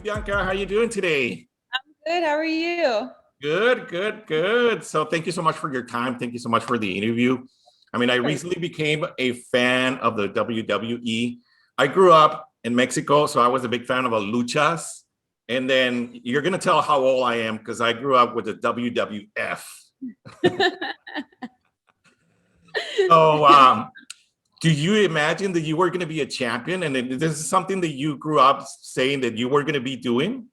Bianca. How you doing today? Good. How are you? Good, good, good. So thank you so much for your time. Thank you so much for the interview. I mean, I recently became a fan of the WWE. I grew up in Mexico, so I was a big fan of the luchas. And then you're going to tell how old I am because I grew up with the WWF. So, do you imagine that you were going to be a champion? And this is something that you grew up saying that you were going to be doing?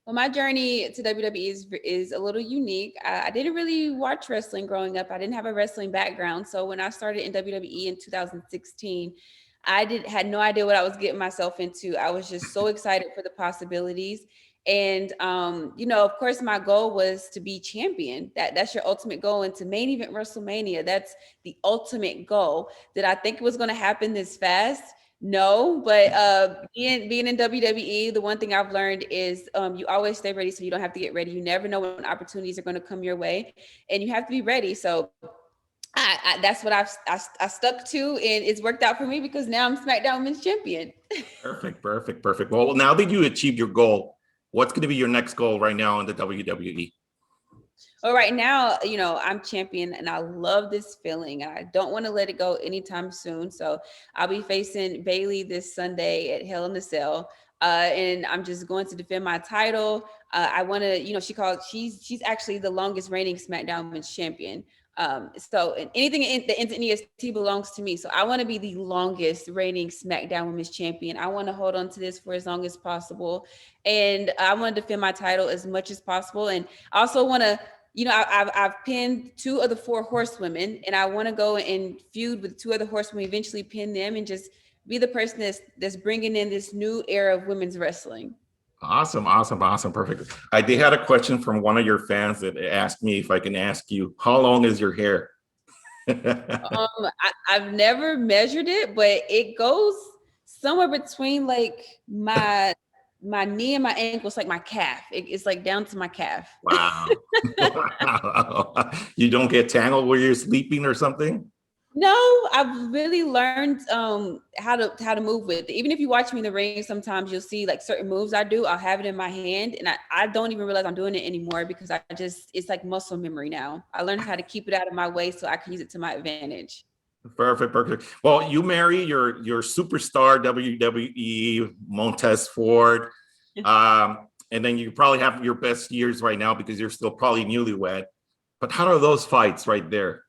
Well, my journey to WWE is a little unique. I didn't really watch wrestling growing up. I didn't have a wrestling background. So when I started in WWE in 2016, I had no idea what I was getting myself into. I was just so excited for the possibilities. And of course, my goal was to be champion. That's your ultimate goal. And to main event WrestleMania, that's the ultimate goal. Did I think it was going to happen this fast? No, but being in WWE, the one thing I've learned is you always stay ready so you don't have to get ready. You never know when opportunities are going to come your way, and you have to be ready. So that's what I stuck to, and it's worked out for me because now I'm SmackDown Women's Champion. Perfect, perfect, perfect. Well, now that you achieved your goal, what's going to be your next goal right now in the WWE? Well, right now, I'm champion and I love this feeling. I don't want to let it go anytime soon. So I'll be facing Bailey this Sunday at Hell in a Cell. And I'm just going to defend my title. I want to, she's actually the longest reigning SmackDown Women's Champion. So anything in the NEST belongs to me. So I want to be the longest reigning SmackDown Women's Champion. I want to hold on to this for as long as possible. And I want to defend my title as much as possible. And I also want to, I've pinned 2 of the 4 horsewomen, and I want to go and feud with 2 other horsewomen, eventually pin them, and just be the person that's bringing in this new era of women's wrestling. Awesome, awesome, awesome, perfect. I did had a question from one of your fans that asked me if I can ask you, how long is your hair? I've never measured it, but it goes somewhere between like my knee and my ankle. It's like my calf. It's like down to my calf. Wow. You don't get tangled where you're sleeping or something? No, I've really learned how to move with it. Even if you watch me in the ring, sometimes you'll see like certain moves I do. I'll have it in my hand, and I don't even realize I'm doing it anymore because it's like muscle memory now. I learned how to keep it out of my way so I can use it to my advantage. Perfect, perfect. Well, you marry your superstar WWE Montez Ford, and then you probably have your best years right now because you're still probably newlywed. But how are those fights right there?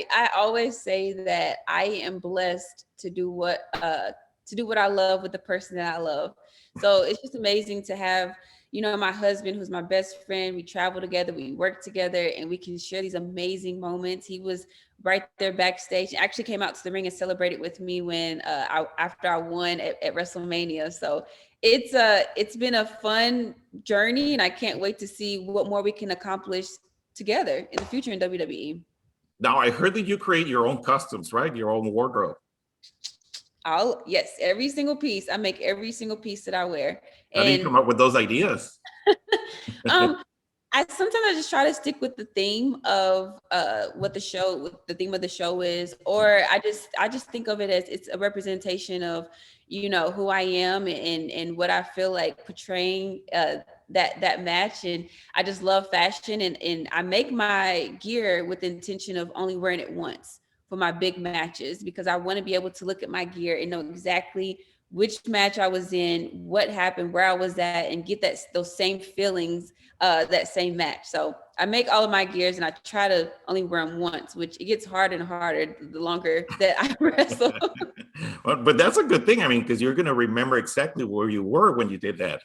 I always say that I am blessed to do what I love with the person that I love. So it's just amazing to have, my husband, who's my best friend. We travel together, we work together, and we can share these amazing moments. He was right there backstage, actually came out to the ring and celebrated with me when after I won at WrestleMania. So it's been a fun journey, and I can't wait to see what more we can accomplish together in the future in WWE. Now, I heard that you create your own customs, right? Your own wardrobe. Yes, every single piece. I make every single piece that I wear. How do you come up with those ideas? I sometimes just try to stick with the theme of what the theme of the show is, or I just think of it as it's a representation of who I am and what I feel like portraying that match. And I just love fashion, and I make my gear with the intention of only wearing it once for my big matches, because I want to be able to look at my gear and know exactly which match I was in, what happened, where I was at, and get those same feelings, that same match. So I make all of my gears, and I try to only wear them once, which it gets harder and harder the longer that I wrestle. But that's a good thing. I mean, because you're going to remember exactly where you were when you did that.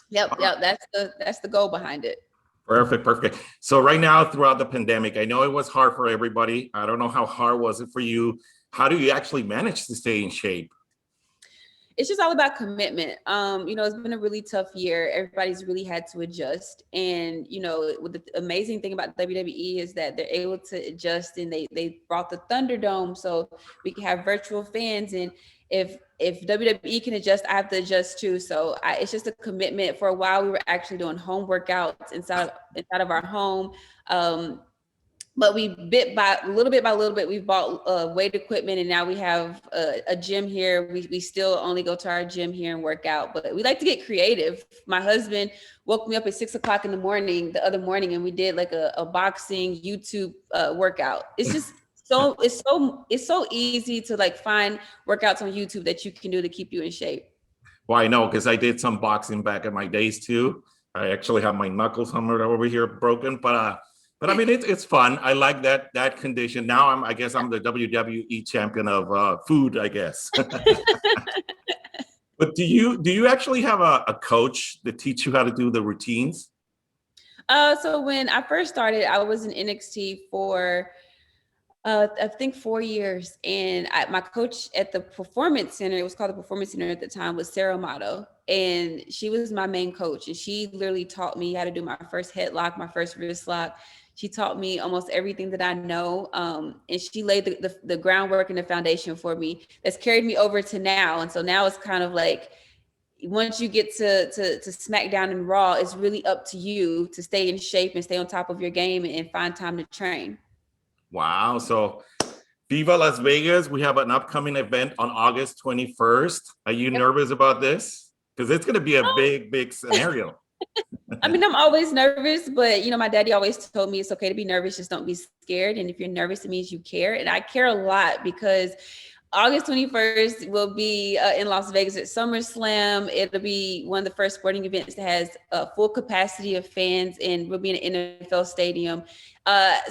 Yep. That's the goal behind it. Perfect, perfect. So right now, throughout the pandemic, I know it was hard for everybody. I don't know how hard was it for you. How do you actually manage to stay in shape? It's just all about commitment. It's been a really tough year. Everybody's really had to adjust. And, with the amazing thing about WWE is that they're able to adjust, and they brought the Thunderdome so we can have virtual fans. And if WWE can adjust, I have to adjust too. So it's just a commitment. For a while, we were actually doing home workouts inside of our home. but we bit by little bit, we've bought weight equipment, and now we have a gym here. We still only go to our gym here and work out, but we like to get creative. My husband woke me up at 6 o'clock in the morning the other morning, and we did like a boxing YouTube workout. It's just it's so easy to like find workouts on YouTube that you can do to keep you in shape. Well, I know, because I did some boxing back in my days too. I actually have my knuckles somewhere over here broken, but I mean, it's fun. I like that condition. Now I guess I'm the WWE champion of food, I guess. But do you actually have a coach that teach you how to do the routines? So when I first started, I was in NXT for I think 4 years, and my coach at the Performance Center, it was called the Performance Center at the time, was Sarah Amato, and she was my main coach, and she literally taught me how to do my first headlock, my first wrist lock. She taught me almost everything that I know, and she laid the groundwork and the foundation for me that's carried me over to now. And so now it's kind of like, once you get to SmackDown and Raw, it's really up to you to stay in shape and stay on top of your game and find time to train. Wow. So Viva Las Vegas, we have an upcoming event on August 21st. Are you nervous about this? Because it's going to be a big scenario. I mean, I'm always nervous, but you know, my daddy always told me it's okay to be nervous, just don't be scared. And if you're nervous, it means you care. And I care a lot, because August 21st will be in Las Vegas at SummerSlam. It'll be one of the first sporting events that has a full capacity of fans, and we'll be in an NFL stadium.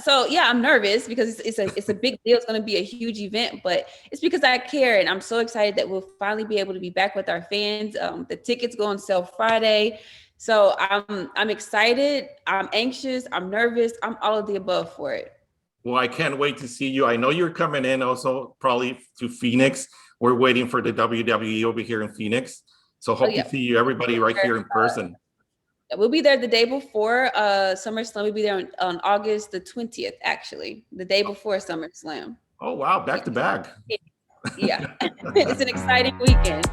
So yeah, I'm nervous because it's a big deal. It's going to be a huge event, but it's because I care, and I'm so excited that we'll finally be able to be back with our fans. The tickets go on sale Friday. So I'm excited, I'm anxious, I'm nervous, I'm all of the above for it. Well, I can't wait to see you. I know you're coming in also probably to Phoenix. We're waiting for the WWE over here in Phoenix. So hope to see you, everybody, right here in person. We'll be there the day before SummerSlam. We'll be there on August the 20th, actually, the day before SummerSlam. Oh, wow. Back to back. Yeah, it's an exciting weekend.